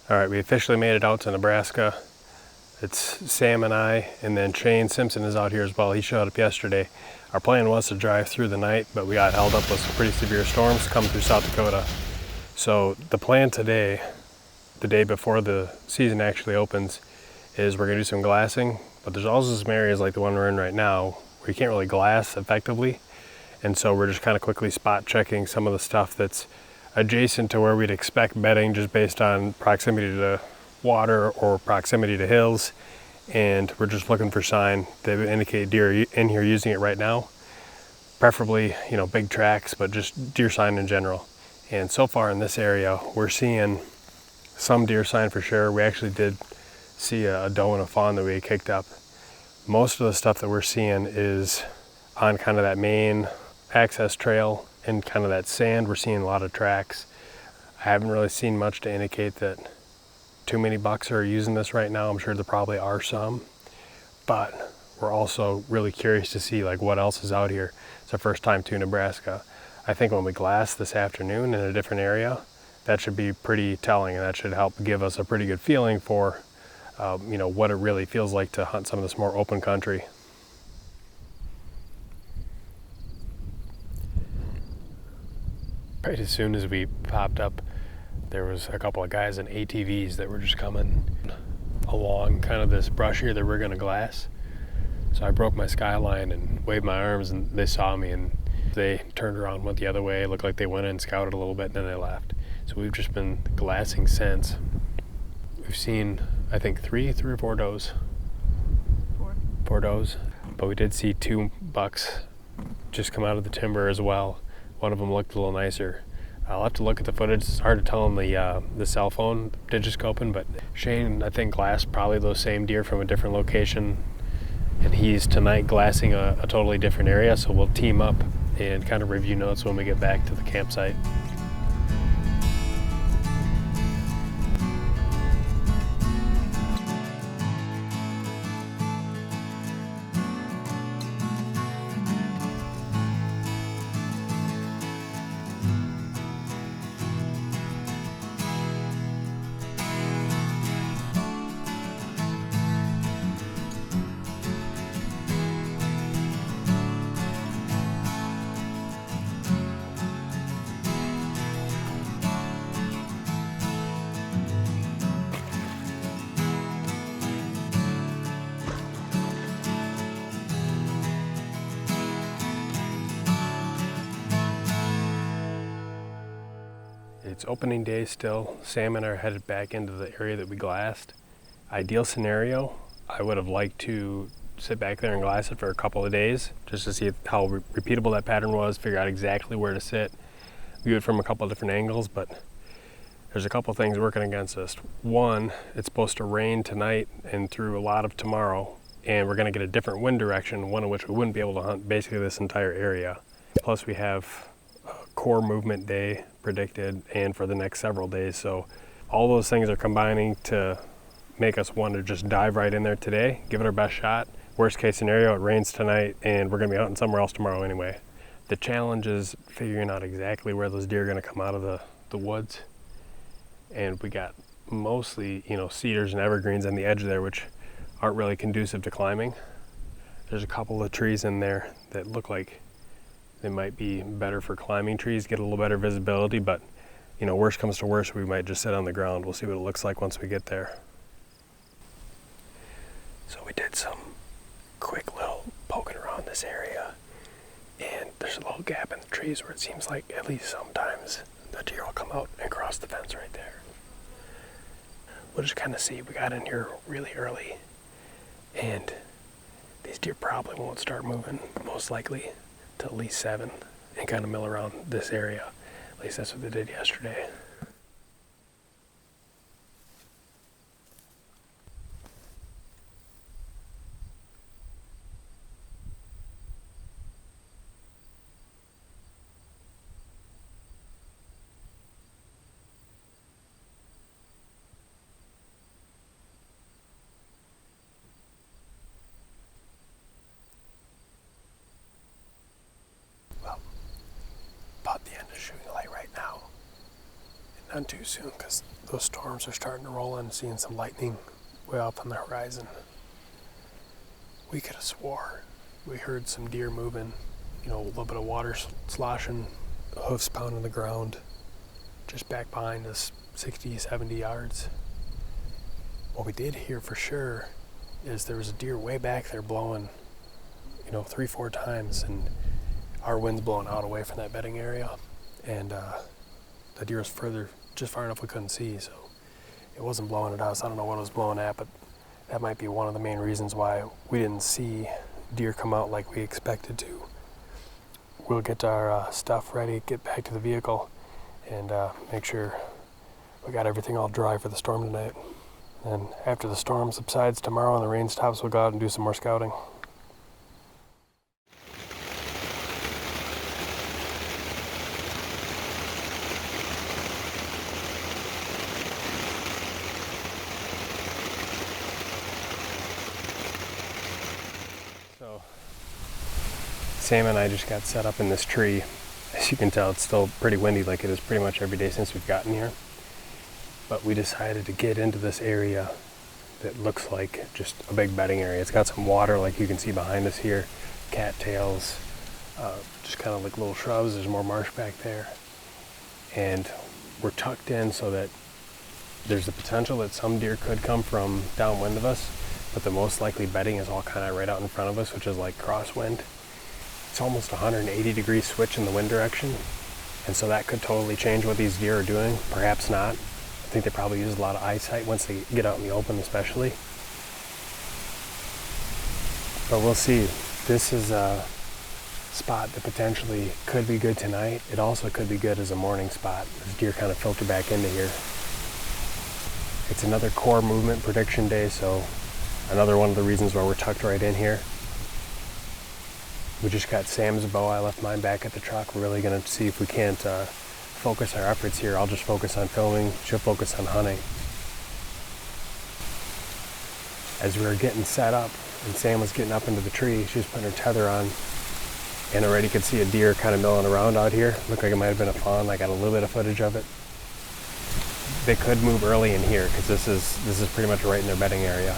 All right, we officially made it out to Nebraska. It's Sam and I, and then Shane Simpson is out here as well. He showed up yesterday. Our plan was to drive through the night, but we got held up with some pretty severe storms coming through South Dakota. So the plan today, the day before the season actually opens, is we're gonna do some glassing, but there's also some areas like the one we're in right now where you can't really glass effectively. And so we're just kind of quickly spot checking some of the stuff that's adjacent to where we'd expect bedding just based on proximity to water or proximity to hills. And we're just looking for sign that would indicate deer in here using it right now. Preferably, big tracks, but just deer sign in general. And so far in this area, we're seeing some deer sign for sure. We actually did see a doe and a fawn that we had kicked up. Most of the stuff that we're seeing is on kind of that main access trail and kind of that sand. We're seeing a lot of tracks. I haven't really seen much to indicate that too many bucks are using this right now. I'm sure there probably are some, but we're also really curious to see like what else is out here. It's our first time to Nebraska. I think when we glass this afternoon in a different area, that should be pretty telling, and that should help give us a pretty good feeling for what it really feels like to hunt some of this more open country. Right as soon as we popped up, there was a couple of guys in ATVs that were just coming along kind of this brush here that we're gonna glass. So I broke my skyline and waved my arms, and they saw me, and they turned around, went the other way. It looked like they went in and scouted a little bit, and then they left. So we've just been glassing since. We've seen, I think, three or four does. Four does. But we did see 2 bucks just come out of the timber as well. One of them looked a little nicer. I'll have to look at the footage. It's hard to tell on the cell phone digiscoping, but Shane, I think, glassed probably those same deer from a different location, and he's tonight glassing a totally different area, so we'll team up and kind of review notes when we get back to the campsite. It's opening day still. Sam and I are headed back into the area that we glassed. Ideal scenario, I would have liked to sit back there and glass it for a couple of days just to see how repeatable that pattern was, figure out exactly where to sit, view it from a couple of different angles, but there's a couple of things working against us. One, it's supposed to rain tonight and through a lot of tomorrow, and we're going to get a different wind direction, one of which we wouldn't be able to hunt basically this entire area. Plus we have a core movement day predicted and for the next several days, so all those things are combining to make us want to just dive right in there today, give it our best shot. Worst case scenario, it rains tonight and we're going to be hunting somewhere else tomorrow anyway. The challenge is figuring out exactly where those deer are going to come out of the woods, and we got mostly cedars and evergreens on the edge there, which aren't really conducive to climbing. There's a couple of trees in there that look like they might be better for climbing trees, get a little better visibility, but worst comes to worst, we might just sit on the ground. We'll see what it looks like once we get there. So we did some quick little poking around this area, and there's a little gap in the trees where it seems like at least sometimes the deer will come out and cross the fence right there. We'll just kind of see. We got in here really early, and these deer probably won't start moving, most likely, till at least 7 and kind of mill around this area. At least that's what they did yesterday. Well, about the end of shooting light right now. not too soon, because those storms are starting to roll in, seeing some lightning way up on the horizon. We could have swore we heard some deer moving, a little bit of water sloshing, hoofs pounding the ground, just back behind us, 60, 70 yards. What we did hear for sure is there was a deer way back there blowing, 3-4 times, and our wind's blowing out away from that bedding area, and the deer was just far enough we couldn't see, so it wasn't blowing at us. I don't know what it was blowing at, but that might be one of the main reasons why we didn't see deer come out like we expected to. We'll get our stuff ready, get back to the vehicle, and make sure we got everything all dry for the storm tonight. And after the storm subsides tomorrow and the rain stops, we'll go out and do some more scouting. So, Sam and I just got set up in this tree. As you can tell, it's still pretty windy, like it is pretty much every day since we've gotten here. But we decided to get into this area that looks like just a big bedding area. It's got some water, like you can see behind us here, cattails, just kind of like little shrubs. There's more marsh back there. And we're tucked in so that there's the potential that some deer could come from downwind of us, but the most likely bedding is all kind of right out in front of us, which is like crosswind. It's almost a 180-degree switch in the wind direction, and so that could totally change what these deer are doing, perhaps not. I think they probably use a lot of eyesight once they get out in the open especially. But we'll see. This is a spot that potentially could be good tonight. It also could be good as a morning spot as deer kind of filter back into here. It's another core movement prediction day, so another one of the reasons why we're tucked right in here. We just got Sam's bow. I left mine back at the truck. We're really going to see if we can't focus our efforts here. I'll just focus on filming. She'll focus on hunting. As we were getting set up and Sam was getting up into the tree, she was putting her tether on, and already could see a deer kind of milling around out here. Looked like it might have been a fawn. I got a little bit of footage of it. They could move early in here because this is pretty much right in their bedding area.